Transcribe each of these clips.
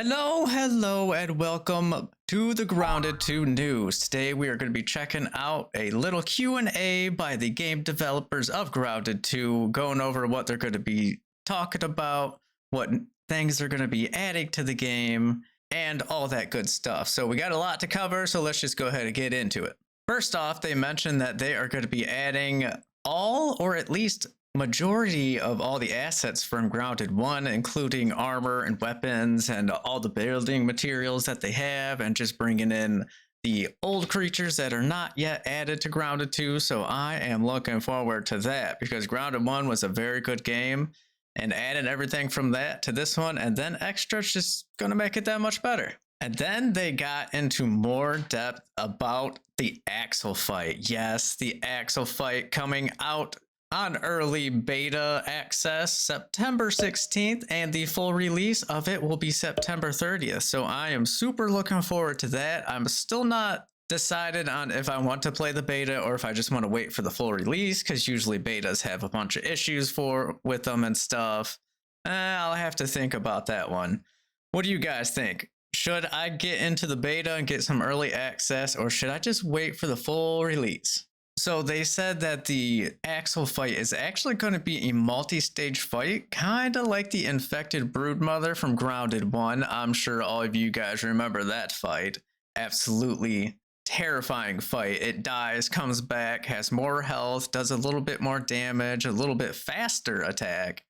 Hello, and welcome to the Grounded 2 News. Today we are going to be checking out a little Q&A by the game developers of Grounded 2, going over what they're going to be talking about, what things they're going to be adding to the game, and all that good stuff. So we got a lot to cover, so let's just go ahead and get into it. First off, they mentioned that they are going to be adding all, or at least majority of all the assets from Grounded 1, including armor and weapons and all the building materials that they have, and just bringing in the old creatures that are not yet added to Grounded 2. So I am looking forward to that because Grounded 1 was a very good game, and adding everything from that to this one and then extra's just going to make it that much better. And then they got into more depth about the AXL fight. Yes, the AXL fight coming out on early beta access September 16th, and the full release of it will be September 30th. So I am super looking forward to that. I'm still not decided on if I want to play the beta or if I just want to wait for the full release, because usually betas have a bunch of issues with them and stuff. I'll have to think about that one. What do you guys think? Should I get into the beta and get some early access, or should I just wait for the full release? So they said that the AXL fight is actually going to be a multi-stage fight, kind of like the infected broodmother from Grounded 1. I'm sure all of you guys remember that fight. Absolutely terrifying fight. It dies, comes back, has more health, does a little bit more damage, a little bit faster attack.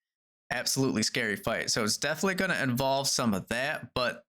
Absolutely scary fight. So it's definitely going to involve some of that, but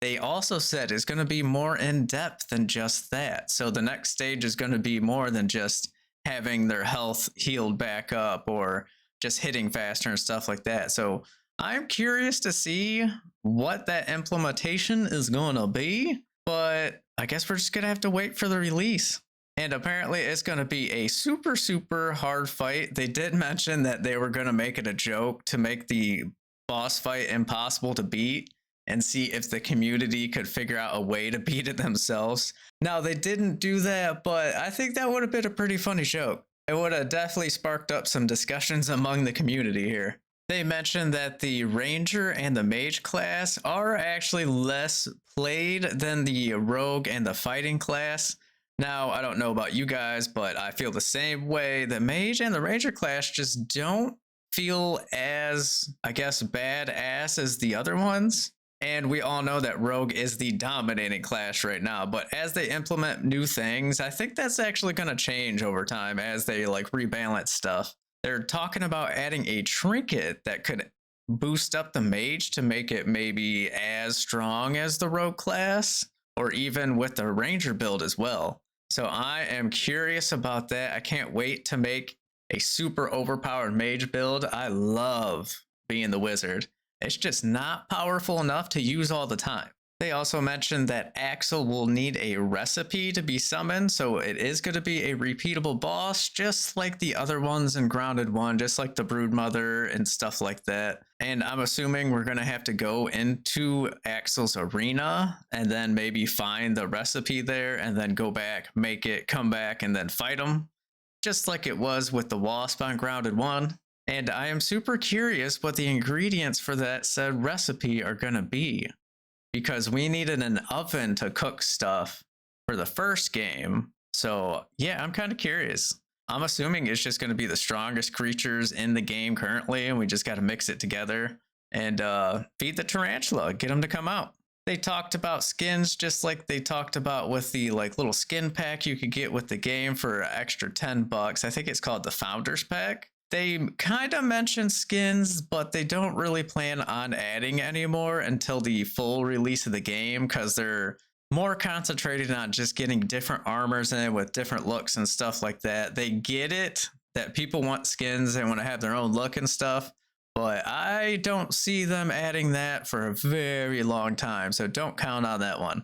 they also said it's going to be more in depth than just that. So the next stage is going to be more than just having their health healed back up or just hitting faster and stuff like that. So I'm curious to see what that implementation is going to be, but I guess we're just going to have to wait for the release. And apparently it's going to be a super, super hard fight. They did mention that they were going to make it a joke to make the boss fight impossible to beat and see if the community could figure out a way to beat it themselves. Now, they didn't do that, but I think that would have been a pretty funny joke. It would have definitely sparked up some discussions among the community here. They mentioned that the Ranger and the Mage class are actually less played than the Rogue and the Fighting class. Now, I don't know about you guys, but I feel the same way. The Mage and the Ranger class just don't feel as, I guess, badass as the other ones. And we all know that Rogue is the dominating class right now, but as they implement new things, I think that's actually going to change over time as they rebalance stuff. They're talking about adding a trinket that could boost up the mage to make it maybe as strong as the Rogue class, or even with the Ranger build as well. So I am curious about that. I can't wait to make a super overpowered mage build. I love being the wizard. It's just not powerful enough to use all the time. They also mentioned that AXL will need a recipe to be summoned, so it is going to be a repeatable boss, just like the other ones in Grounded 1, just like the Broodmother and stuff like that. And I'm assuming we're going to have to go into AXL's arena and then maybe find the recipe there and then go back, make it, come back, and then fight them, just like it was with the Wasp on Grounded 1. And I am super curious what the ingredients for that said recipe are going to be, because we needed an oven to cook stuff for the first game. So yeah, I'm kind of curious. I'm assuming it's just going to be the strongest creatures in the game currently, and we just got to mix it together and feed the tarantula, get them to come out. They talked about skins just like they talked about with the little skin pack you could get with the game for an extra $10. I think it's called the Founders Pack. They kind of mentioned skins, but they don't really plan on adding anymore until the full release of the game, because they're more concentrated on just getting different armors in it with different looks and stuff like that. They get it that people want skins and want to have their own look and stuff, but I don't see them adding that for a very long time, so don't count on that one.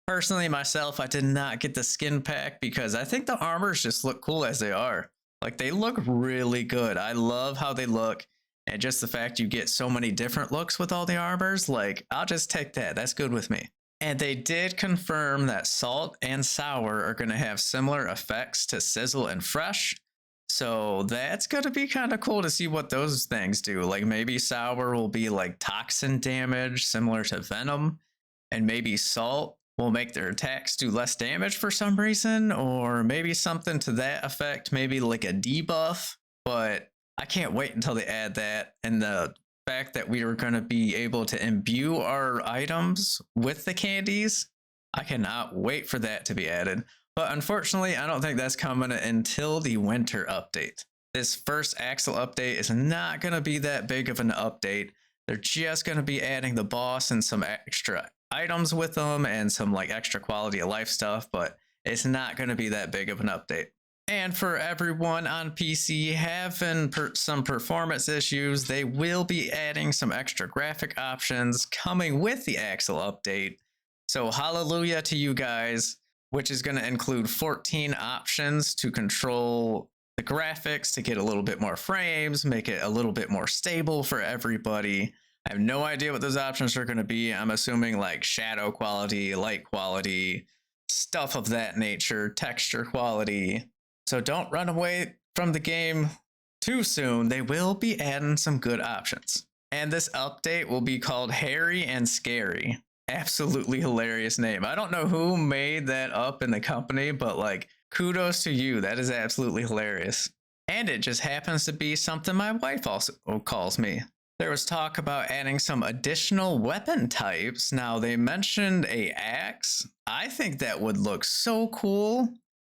Personally, myself, I did not get the skin pack because I think the armors just look cool as they are. They look really good. I love how they look. And just the fact you get so many different looks with all the armors, I'll just take that. That's good with me. And they did confirm that salt and sour are going to have similar effects to sizzle and fresh. So that's gonna be kind of cool to see what those things do. Like maybe sour will be like toxin damage, similar to venom, and maybe salt will make their attacks do less damage for some reason, or maybe something to that effect, maybe like a debuff. But I can't wait until they add that. And the fact that we are going to be able to imbue our items with the candies, I cannot wait for that to be added. But unfortunately, I don't think that's coming until the winter update. This first AXL update is not going to be that big of an update. They're just going to be adding the boss and some extra items with them and some like extra quality of life stuff, but it's not going to be that big of an update. And for everyone on PC having some performance issues, they will be adding some extra graphic options coming with the AXL update. So hallelujah to you guys, which is going to include 14 options to control the graphics to get a little bit more frames, make it a little bit more stable for everybody. I have no idea what those options are going to be. I'm assuming like shadow quality, light quality, stuff of that nature, texture quality. So don't run away from the game too soon. They will be adding some good options. And this update will be called Hairy and Scary. Absolutely hilarious name. I don't know who made that up in the company, but like kudos to you. That is absolutely hilarious. And it just happens to be something my wife also calls me. There was talk about adding some additional weapon types. Now they mentioned a axe. I think that would look so cool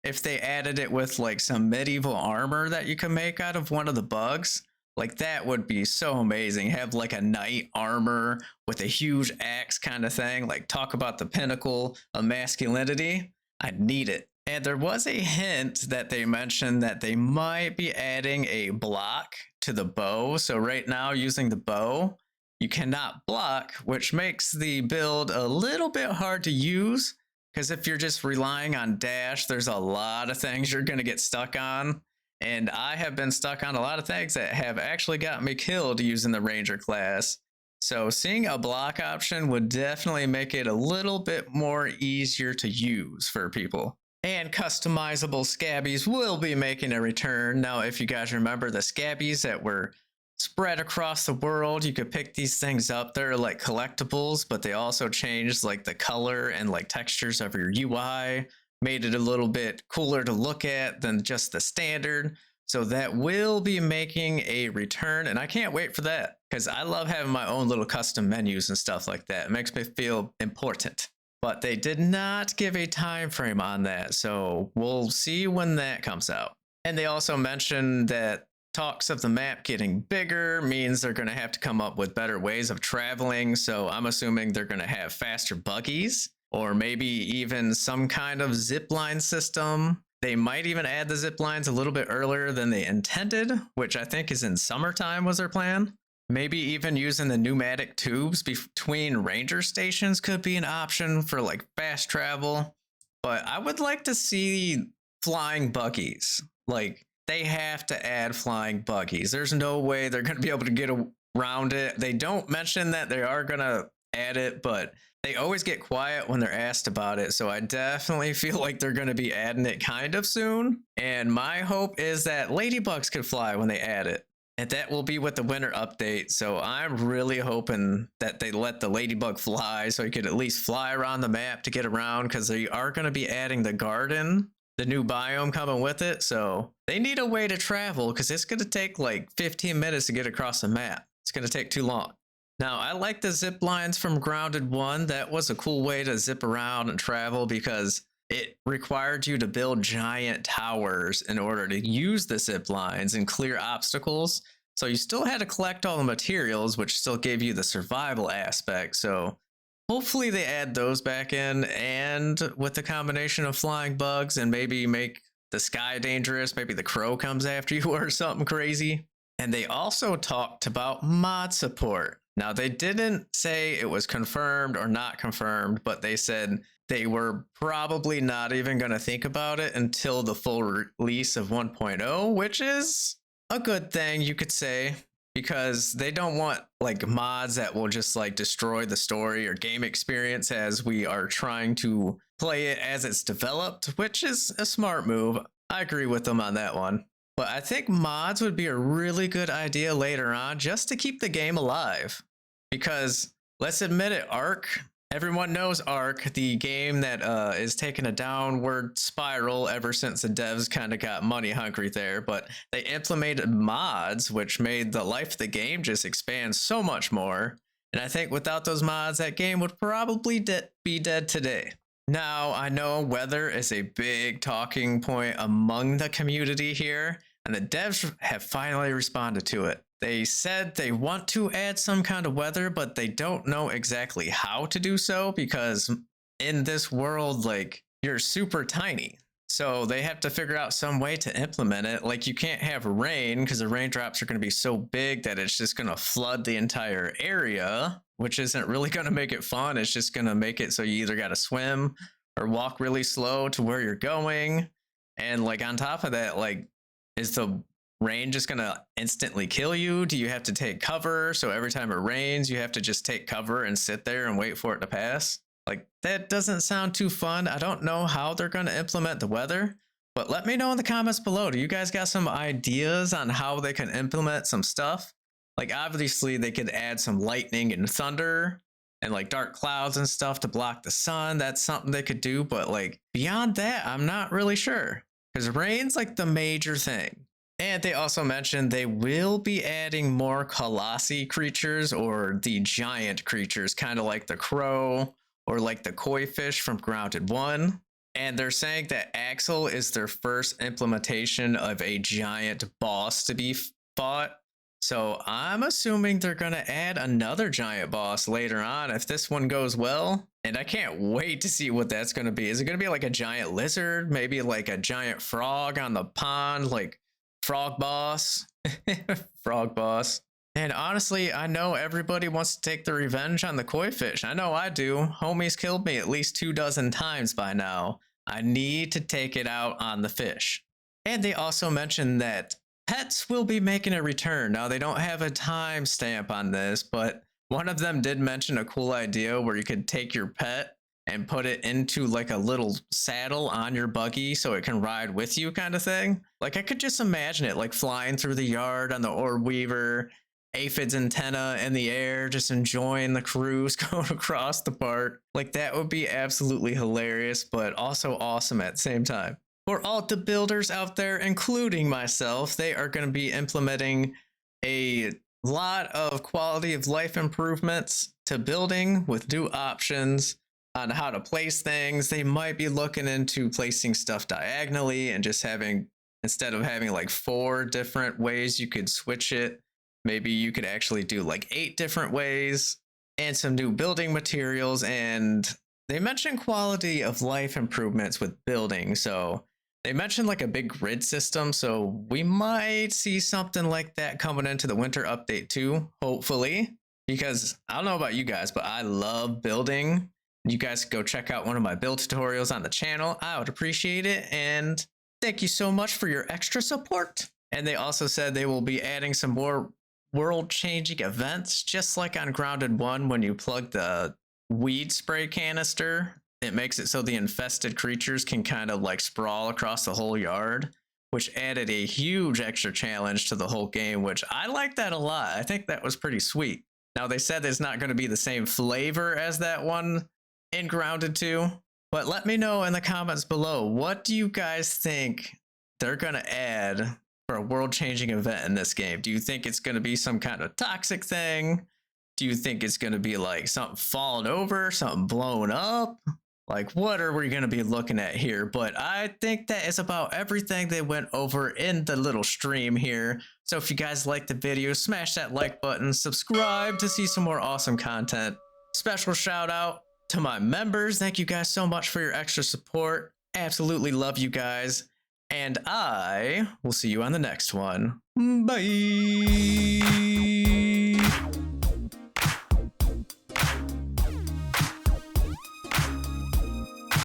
if they added it with like some medieval armor that you can make out of one of the bugs. Like that would be so amazing. Have like a knight armor with a huge axe kind of thing. Like talk about the pinnacle of masculinity. I need it. And there was a hint that they mentioned that they might be adding a block to the bow. So right now using the bow, you cannot block, which makes the build a little bit hard to use. Because if you're just relying on dash, there's a lot of things you're going to get stuck on. And I have been stuck on a lot of things that have actually got me killed using the Ranger class. So seeing a block option would definitely make it a little bit more easier to use for people. And customizable scabbies will be making a return. Now, if you guys remember the scabbies that were spread across the world, you could pick these things up. They're like collectibles, but they also changed like the color and like textures of your UI, made it a little bit cooler to look at than just the standard. So that will be making a return, and I can't wait for that because I love having my own little custom menus and stuff like that. It makes me feel important. But they did not give a time frame on that, so we'll see when that comes out. And they also mentioned that talks of the map getting bigger means they're going to have to come up with better ways of traveling. So I'm assuming they're going to have faster buggies or maybe even some kind of zip line system. They might even add the zip lines a little bit earlier than they intended, which I think is in summertime was their plan. Maybe even using the pneumatic tubes between ranger stations could be an option for like fast travel. But I would like to see flying buggies. Like they have to add flying buggies. There's no way they're going to be able to get around it. They don't mention that they are going to add it, but they always get quiet when they're asked about it. So I definitely feel like they're going to be adding it kind of soon. And my hope is that ladybugs could fly when they add it. And that will be with the winter update. So I'm really hoping that they let the ladybug fly so you could at least fly around the map to get around, because they are going to be adding the garden, the new biome coming with it. So they need a way to travel because it's going to take like 15 minutes to get across the map. It's going to take too long. Now, I like the zip lines from Grounded 1. That was a cool way to zip around and travel because it required you to build giant towers in order to use the zip lines and clear obstacles. So you still had to collect all the materials, which still gave you the survival aspect. So hopefully they add those back in, and with the combination of flying bugs and maybe make the sky dangerous, maybe the crow comes after you or something crazy. And they also talked about mod support. Now, they didn't say it was confirmed or not confirmed, but they said they were probably not even going to think about it until the full release of 1.0, which is a good thing, you could say, because they don't want like mods that will just like destroy the story or game experience as we are trying to play it as it's developed, which is a smart move. I agree with them on that one. But I think mods would be a really good idea later on just to keep the game alive. Because let's admit it, Ark, everyone knows Ark, the game that is taking a downward spiral ever since the devs kind of got money hungry there. But they implemented mods, which made the life of the game just expand so much more. And I think without those mods, that game would probably be dead today. Now, I know weather is a big talking point among the community here, and the devs have finally responded to it. They said they want to add some kind of weather, but they don't know exactly how to do so because in this world, like, you're super tiny. So they have to figure out some way to implement it. Like, you can't have rain because the raindrops are going to be so big that it's just going to flood the entire area, which isn't really going to make it fun. It's just going to make it so you either got to swim or walk really slow to where you're going. And like on top of that, like, is the rain just going to instantly kill you? Do you have to take cover? So every time it rains, you have to just take cover and sit there and wait for it to pass? Like, that doesn't sound too fun. I don't know how they're going to implement the weather, but let me know in the comments below. Do you guys got some ideas on how they can implement some stuff? Like, obviously, they could add some lightning and thunder and like dark clouds and stuff to block the sun. That's something they could do, but like beyond that, I'm not really sure because rain's like the major thing. And they also mentioned they will be adding more Colossi creatures or the giant creatures, kind of like the crow or like the koi fish from Grounded 1. And they're saying that AXL is their first implementation of a giant boss to be fought. So I'm assuming they're going to add another giant boss later on if this one goes well. And I can't wait to see what that's going to be. Is it going to be like a giant lizard? Maybe like a giant frog on the pond? Like Frog Boss? Frog Boss. And honestly, I know everybody wants to take the revenge on the koi fish. I know I do. Homie's killed me at least 24 times by now. I need to take it out on the fish. And they also mentioned that pets will be making a return. Now, they don't have a timestamp on this, but one of them did mention a cool idea where you could take your pet and put it into like a little saddle on your buggy so it can ride with you kind of thing. Like, I could just imagine it like flying through the yard on the orb weaver, aphid's antenna in the air, just enjoying the cruise going across the park. Like, that would be absolutely hilarious, but also awesome at the same time. For all the builders out there, including myself, they are going to be implementing a lot of quality of life improvements to building with new options on how to place things. They might be looking into placing stuff diagonally and just having, instead of having like 4 different ways you could switch it, maybe you could actually do like 8 different ways, and some new building materials. And they mentioned quality of life improvements with building. So they mentioned like a big grid system. So we might see something like that coming into the winter update too, hopefully, because I don't know about you guys, but I love building. You guys go check out one of my build tutorials on the channel. I would appreciate it. And thank you so much for your extra support. And they also said they will be adding some more world-changing events, just like on Grounded 1 when you plug the weed spray canister. It makes it so the infested creatures can kind of like sprawl across the whole yard, which added a huge extra challenge to the whole game, which I like that a lot. I think that was pretty sweet. Now, they said it's not going to be the same flavor as that one in Grounded 2, but let me know in the comments below, what do you guys think they're going to add for a world-changing event in this game? Do you think it's going to be some kind of toxic thing? Do you think it's going to be like something falling over, something blown up? Like, what are we going to be looking at here? But I think that is about everything they went over in the little stream here. So if you guys liked the video, smash that like button, subscribe to see some more awesome content. Special shout out to my members. Thank you guys so much for your extra support. Absolutely love you guys. And I will see you on the next one. Bye.